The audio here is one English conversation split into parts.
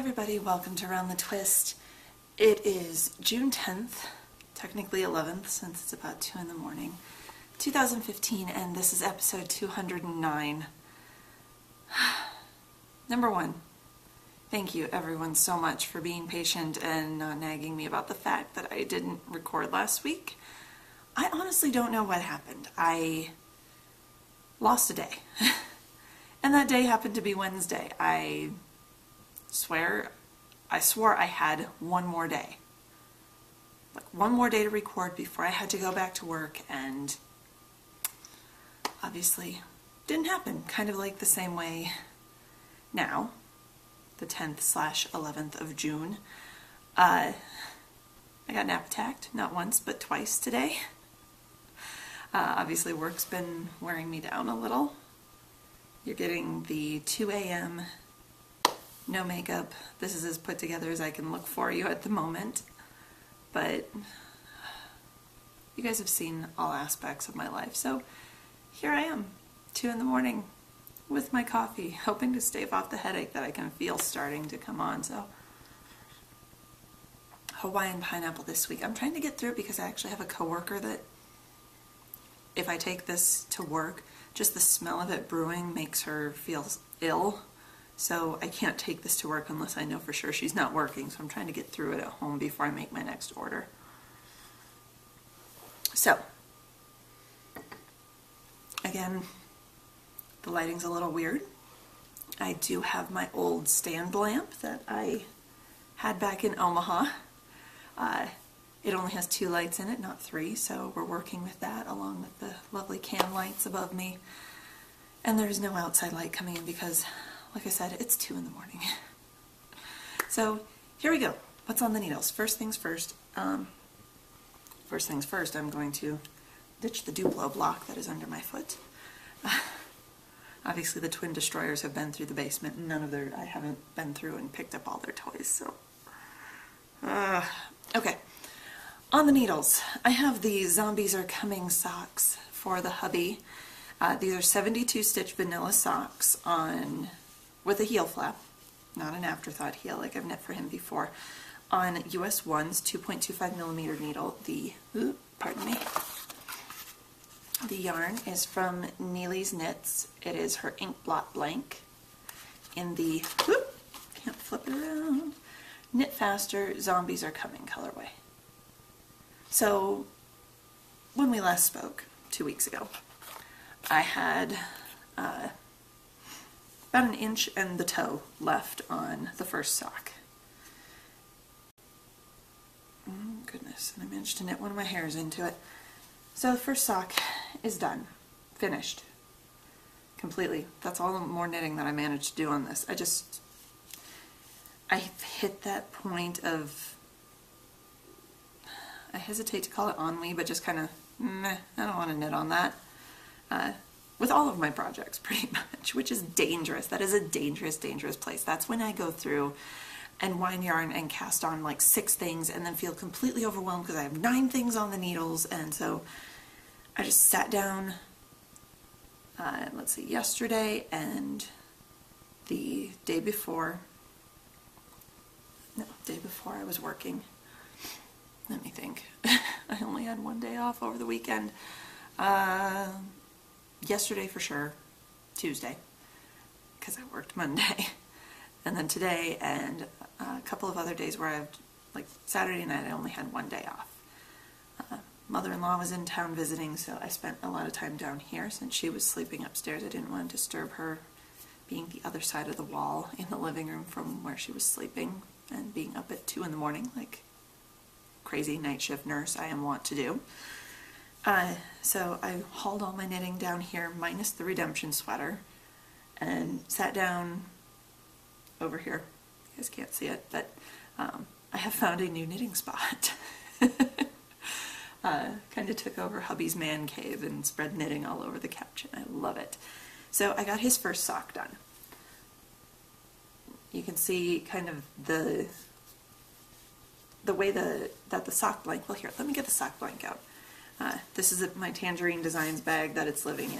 everybody, welcome to Around the Twist. It is June 10th, technically 11th since it's about 2 in the morning, 2015, and this is episode 209. Number one, thank you everyone so much for being patient and not nagging me about the fact that I didn't record last week. I honestly don't know what happened. I lost a day, and that day happened to be Wednesday. I swore I had one more day. Like one more day to record before I had to go back to work, and obviously didn't happen. Kind of like the same way now, the 10th/11th of June. I got nap attacked, not once, but twice today. Obviously work's been wearing me down a little. You're getting the 2 a.m. no makeup. This is as put together as I can look for you at the moment. But you guys have seen all aspects of my life. So here I am, 2 in the morning with my coffee, hoping to stave off the headache that I can feel starting to come on. So Hawaiian pineapple this week. I'm trying to get through it because I actually have a coworker that if I take this to work, just the smell of it brewing makes her feel ill. So I can't take this to work unless I know for sure she's not working. So I'm trying to get through it at home before I make my next order. So, again, the lighting's a little weird. I do have my old stand lamp that I had back in Omaha. It only has 2 lights in it, not 3, so we're working with that along with the lovely can lights above me. And there's no outside light coming in because, like I said, it's 2 in the morning. So here we go. What's on the needles? First things first. I'm going to ditch the Duplo block that is under my foot. Obviously the twin destroyers have been through the basement, and I haven't been through and picked up all their toys, so. Okay. On the needles, I have the Zombies Are Coming socks for the hubby. These are 72 stitch vanilla socks with a heel flap, not an afterthought heel like I've knit for him before, on US 1's 2.25 millimeter needle. The yarn is from Neely's Knits. It is her ink blot blank in the, can't flip it around, Knit Faster Zombies Are Coming colorway. So when we last spoke 2 weeks ago, I had about 1 inch and the toe left on the first sock. Oh goodness, and I managed to knit one of my hairs into it. So the first sock is done, finished, completely. That's all the more knitting that I managed to do on this. I hit that point of, I hesitate to call it ennui, but just kind of, meh, I don't want to knit on that. With all of my projects, pretty much, which is dangerous. That is a dangerous, dangerous place. That's when I go through and wind yarn and cast on like 6 things and then feel completely overwhelmed because I have 9 things on the needles. And so I just sat down, yesterday and the day before I was working. Let me think. I only had 1 day off over the weekend. Yesterday for sure, Tuesday, because I worked Monday, and then today and a couple of other days where I've, like Saturday night, I only had 1 day off. Mother-in-law was in town visiting, so I spent a lot of time down here since she was sleeping upstairs. I didn't want to disturb her being the other side of the wall in the living room from where she was sleeping and being up at 2 in the morning like crazy night shift nurse I am wont to do. So I hauled all my knitting down here minus the redemption sweater and sat down over here. You guys can't see it, but I have found a new knitting spot. Kind of took over hubby's man cave and spread knitting all over the couch, and I love it. So I got his first sock done. You can see kind of the way that the sock blank, well here, let me get the sock blank out. This is my Tangerine Designs bag that it's living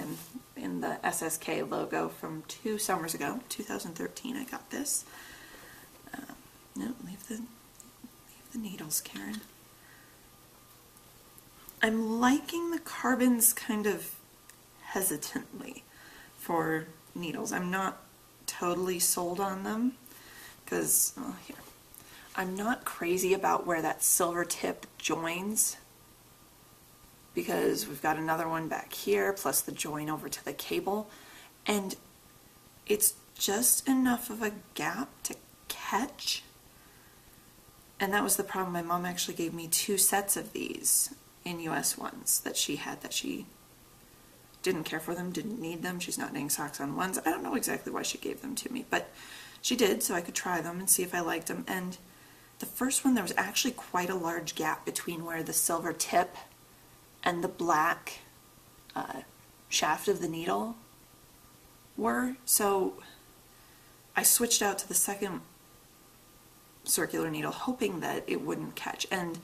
in the SSK logo from 2 summers ago, 2013 I got this. No, leave the needles, Karen. I'm liking the carbons kind of hesitantly for needles. I'm not totally sold on them because, well, here, I'm not crazy about where that silver tip joins, because we've got another one back here plus the join over to the cable, and it's just enough of a gap to catch. And that was the problem. My mom actually gave me 2 sets of these in US ones that she had, that she didn't care for them, didn't need them. She's not knitting socks on ones. I don't know exactly why she gave them to me, but she did, so I could try them and see if I liked them. And the first one, there was actually quite a large gap between where the silver tip and the black shaft of the needle were. So I switched out to the second circular needle hoping that it wouldn't catch, and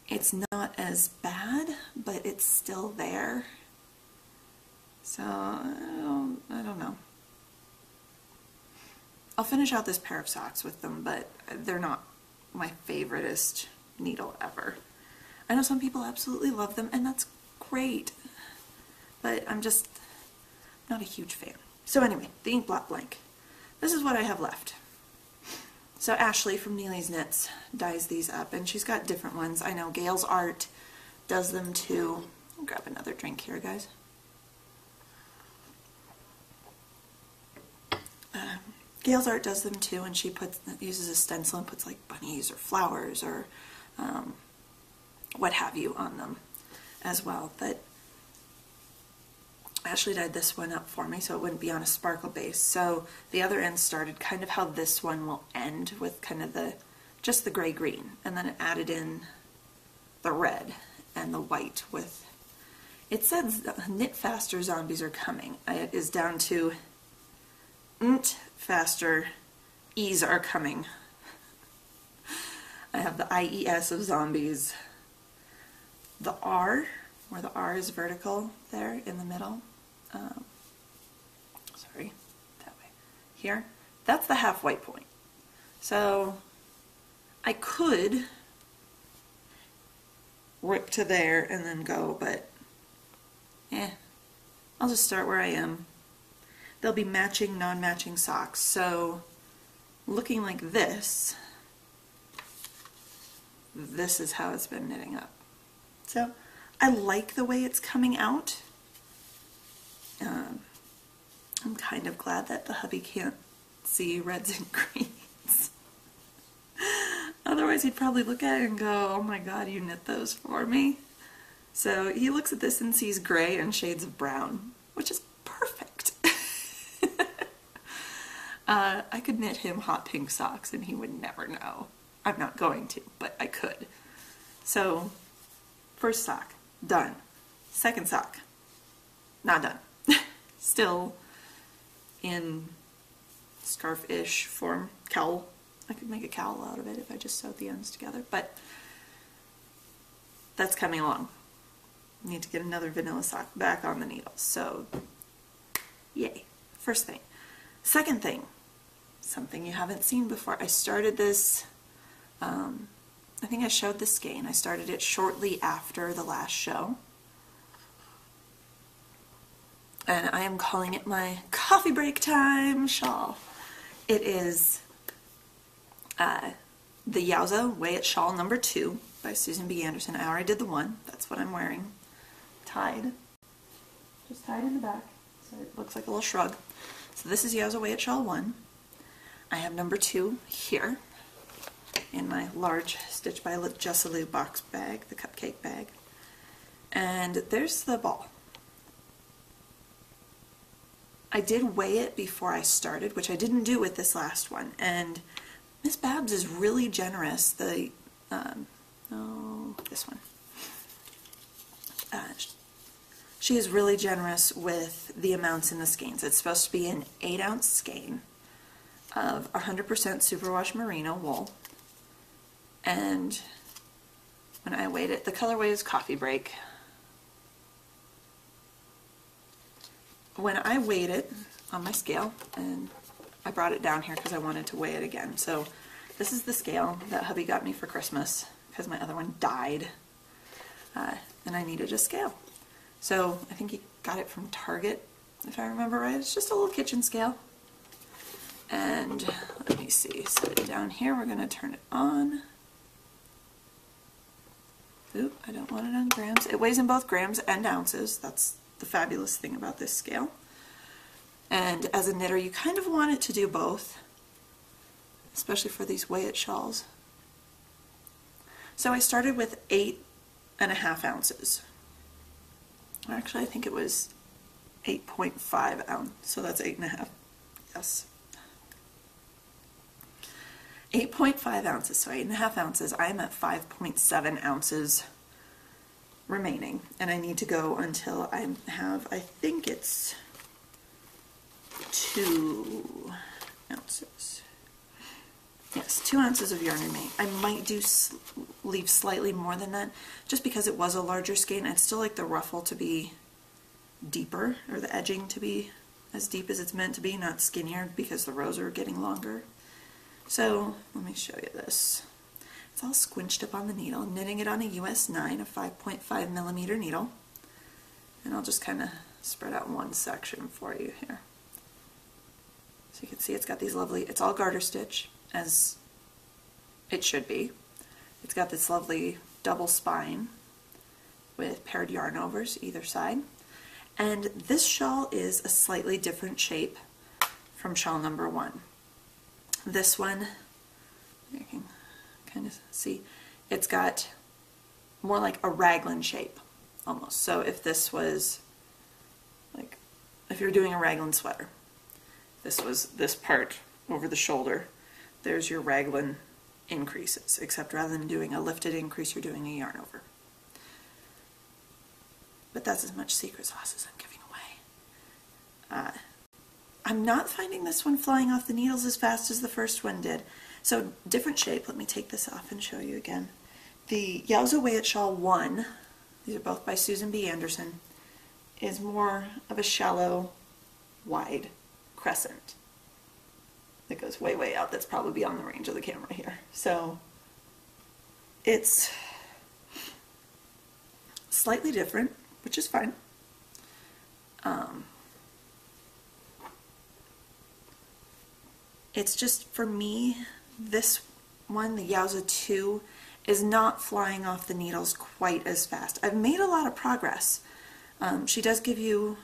it's not as bad, but it's still there. So I don't know. I'll finish out this pair of socks with them, but they're not my favoriteest needle ever. I know some people absolutely love them, and that's great, but I'm just not a huge fan. So anyway, the ink blot blank. This is what I have left. So Ashley from Neely's Knits dyes these up, and she's got different ones. I know Gail's Art does them too. I'll grab another drink here, guys. Gail's Art does them too, and she uses a stencil and puts like bunnies or flowers or what have you on them as well. But Ashley dyed this one up for me so it wouldn't be on a sparkle base. So the other end started kind of how this one will end, with kind of just the gray-green, and then it added in the red and the white with, it says knit faster, zombies are coming. It is down to knit faster, E's are coming. I have the IES of zombies, the R, where the R is vertical there in the middle. Sorry, that way. Here, that's the half white point. So I could rip to there and then go, but I'll just start where I am. They'll be matching, non-matching socks. So looking like this is how it's been knitting up. So I like the way it's coming out. I'm kind of glad that the hubby can't see reds and greens. Otherwise he'd probably look at it and go, oh my god, you knit those for me. So he looks at this and sees gray and shades of brown, which is perfect. I could knit him hot pink socks and he would never know. I'm not going to, but I could. So, first sock, done. Second sock, not done. Still in scarf-ish form, cowl. I could make a cowl out of it if I just sewed the ends together, but that's coming along. Need to get another vanilla sock back on the needles, so yay. First thing. Second thing, something you haven't seen before. I started this, I think I showed the skein. I started it shortly after the last show. And I am calling it my coffee break time shawl. It is the Yowza Weigh It Shawl number 2 by Susan B. Anderson. I already did the one. That's what I'm wearing. Tied. Just tied in the back. So it looks like a little shrug. So this is Yowza Weigh It Shawl 1. I have number 2 here in my large Stitch by Jessalou box bag, the cupcake bag. And there's the ball. I did weigh it before I started, which I didn't do with this last one, and Miss Babs is really generous. This one. She is really generous with the amounts in the skeins. It's supposed to be an 8-ounce skein of 100% superwash merino wool, and when I weighed it, the colorway is Coffee Break. When I weighed it on my scale, and I brought it down here because I wanted to weigh it again, so this is the scale that hubby got me for Christmas because my other one died, and I needed a scale. So I think he got it from Target, if I remember right. It's just a little kitchen scale. And let me see, set it down here. We're going to turn it on. Oop, I don't want it on grams. It weighs in both grams and ounces. That's the fabulous thing about this scale. And as a knitter, you kind of want it to do both, especially for these weigh-it shawls. So I started with 8.5 ounces. Actually, I think it was 8.5 ounce, so that's 8.5. Yes. 8.5 ounces, so 8.5 ounces. I am at 5.7 ounces remaining, and I need to go until I have, I think it's 2 ounces. Yes, 2 ounces of yarn remaining. I might leave slightly more than that, just because it was a larger skein. I'd still like the ruffle to be deeper, or the edging to be as deep as it's meant to be, not skinnier, because the rows are getting longer. So let me show you this. It's all squinched up on the needle. I'm knitting it on a US 9, a 5.5 millimeter needle. And I'll just kind of spread out one section for you here. So you can see it's got these lovely, it's all garter stitch, as it should be. It's got this lovely double spine with paired yarn overs either side. And this shawl is a slightly different shape from shawl number 1. This one, you can kind of see, it's got more like a raglan shape, almost. So if this was, like, if you're doing a raglan sweater, this was this part over the shoulder, there's your raglan increases, except rather than doing a lifted increase, you're doing a yarn over. But that's as much secret sauce as I'm giving away. I'm not finding this one flying off the needles as fast as the first one did. So different shape. Let me take this off and show you again. The Yowza Weigh-It Shawl 1, these are both by Susan B. Anderson, is more of a shallow, wide crescent that goes way, way out. That's probably beyond the range of the camera here. So it's slightly different, which is fine. It's just, for me, this one, the Yowza 2, is not flying off the needles quite as fast. I've made a lot of progress. She does give you,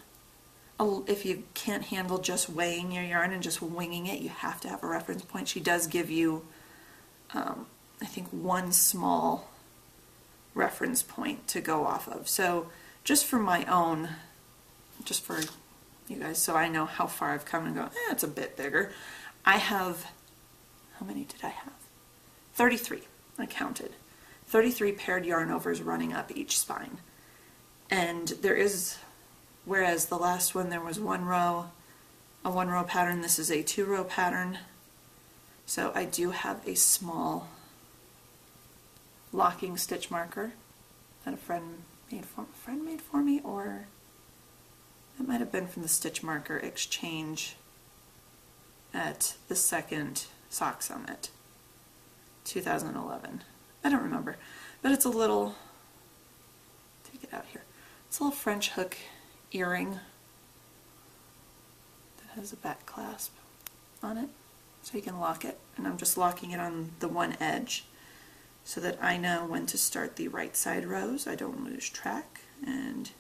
if you can't handle just weighing your yarn and just winging it, you have to have a reference point. She does give you, I think, one small reference point to go off of. So just for my own, just for you guys, so I know how far I've come and go, it's a bit bigger. I have, how many did I have? 33, I counted. 33 paired yarn overs running up each spine. And there is, whereas the last one there was one row, a 1-row pattern, this is a 2-row pattern. So I do have a small locking stitch marker that a friend made for me, or it might have been from the stitch marker exchange at the second Sock Summit, 2011. I don't remember, but it's a little, take it out here, it's a little French hook earring that has a back clasp on it, so you can lock it, and I'm just locking it on the one edge so that I know when to start the right side rows. I don't lose track and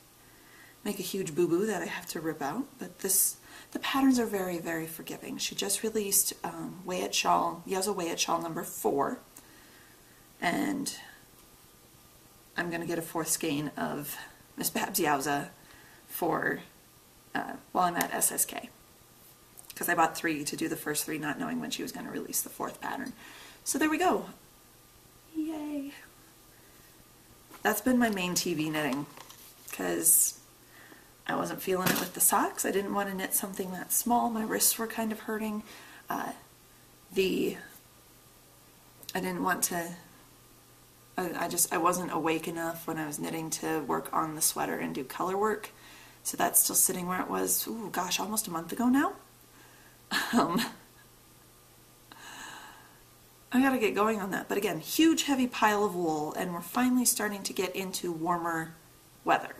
make a huge boo-boo that I have to rip out, but the patterns are very, very forgiving. She just released Weigh-It Shawl, Yowza Weigh-It Shawl number 4, and I'm going to get a 4th skein of Miss Babs Yowza for while I'm at SSK, because I bought 3 to do the first 3, not knowing when she was going to release the 4th pattern. So there we go. Yay! That's been my main TV knitting, because I wasn't feeling it with the socks. I didn't want to knit something that small. My wrists were kind of hurting. I didn't want to, I wasn't awake enough when I was knitting to work on the sweater and do color work. So that's still sitting where it was, ooh, gosh, almost a month ago now. I gotta get going on that. But again, huge heavy pile of wool, and we're finally starting to get into warmer weather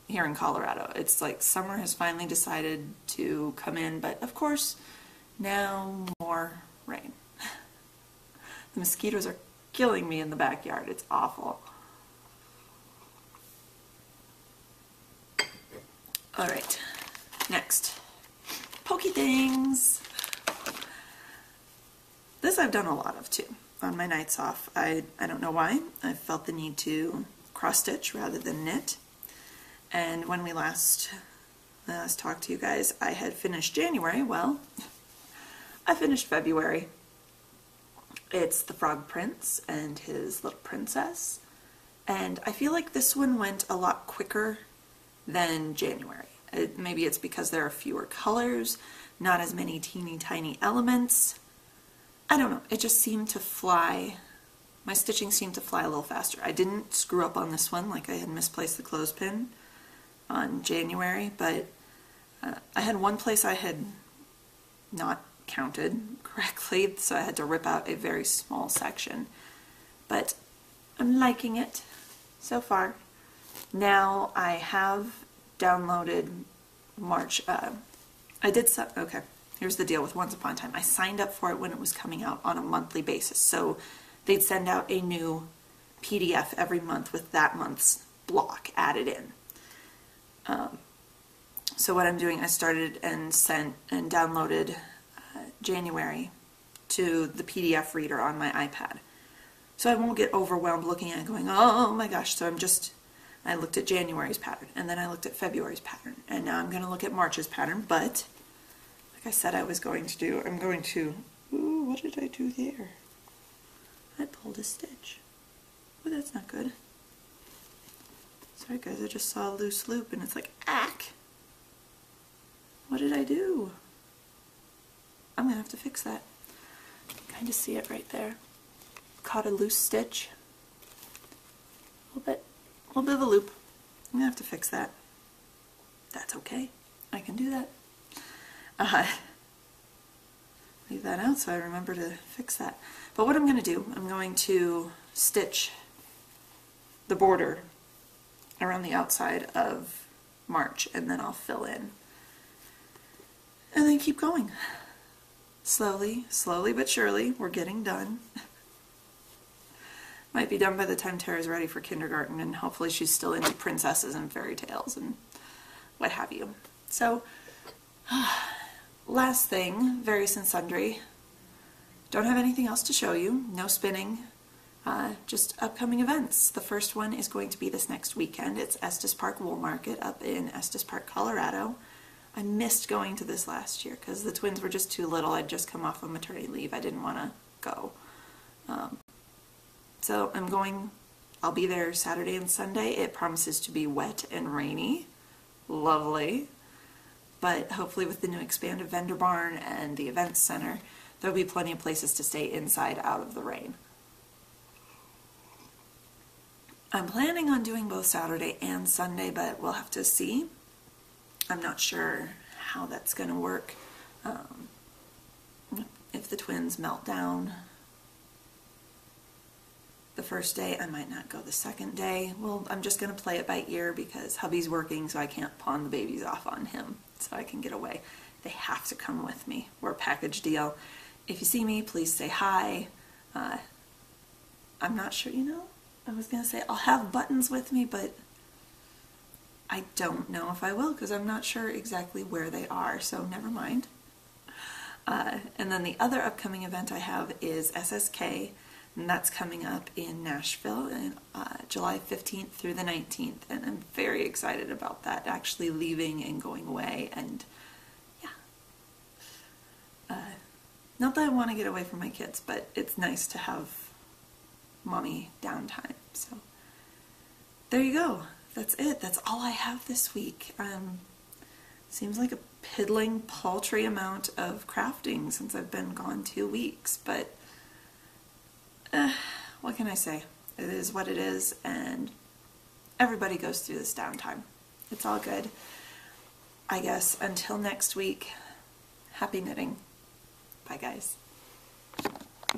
here in Colorado. It's like summer has finally decided to come in, but of course, now more rain. The mosquitoes are killing me in the backyard. It's awful. All right, next. Pokey things. This I've done a lot of too on my nights off. I don't know why. I felt the need to cross stitch rather than knit. And when we last talked to you guys, I had finished January. Well, I finished February. It's the Frog Prince and his little princess. And I feel like this one went a lot quicker than January. Maybe it's because there are fewer colors, not as many teeny tiny elements. I don't know, it just seemed to fly. My stitching seemed to fly a little faster. I didn't screw up on this one, like I had misplaced the clothespin on January, but I had one place I had not counted correctly, so I had to rip out a very small section. But I'm liking it so far. Now I have downloaded March. Okay, here's the deal with Once Upon a Time. I signed up for it when it was coming out on a monthly basis. So they'd send out a new PDF every month with that month's block added in. So what I'm doing, I started and sent and downloaded January to the PDF reader on my iPad. So I won't get overwhelmed looking at it going, oh my gosh. So I looked at January's pattern, and then I looked at February's pattern, and now I'm going to look at March's pattern, but like I said I was going to do, ooh, what did I do there? I pulled a stitch. Oh, that's not good. Sorry guys, I just saw a loose loop, and it's like, ack! What did I do? I'm going to have to fix that. Kind of see it right there. Caught a loose stitch. A little bit of a loop. I'm going to have to fix that. That's okay. I can do that. Leave that out so I remember to fix that. But what I'm going to do, I'm going to stitch the border around the outside of March, and then I'll fill in. And then keep going. Slowly but surely, we're getting done. Might be done by the time Tara's ready for kindergarten, and hopefully she's still into princesses and fairy tales and what have you. So, last thing, various and sundry. Don't have anything else to show you. No spinning. Just upcoming events. The first one is going to be this next weekend. It's Estes Park Wool Market up in Estes Park, Colorado. I missed going to this last year because the twins were just too little. I'd just come off of maternity leave. I didn't want to go. So I'll be there Saturday and Sunday. It promises to be wet and rainy. Lovely. But hopefully with the new expanded vendor barn and the events center, there'll be plenty of places to stay inside out of the rain. I'm planning on doing both Saturday and Sunday, but we'll have to see. I'm not sure how that's going to work. If the twins melt down the first day, I might not go the second day. Well, I'm just going to play it by ear because hubby's working, so I can't pawn the babies off on him so I can get away. They have to come with me. We're a package deal. If you see me, please say hi. I'm not sure, I was going to say I'll have buttons with me, but I don't know if I will because I'm not sure exactly where they are, so never mind. And then the other upcoming event I have is SSK, and that's coming up in Nashville in July 15th through the 19th, and I'm very excited about that, actually leaving and going away, and yeah. Not that I want to get away from my kids, but it's nice to have mommy downtime, so there you go. That's it. That's all I have this week. Seems like a piddling, paltry amount of crafting since I've been gone 2 weeks, but what can I say? It is what it is, and everybody goes through this downtime. It's all good. I guess until next week, happy knitting. Bye, guys.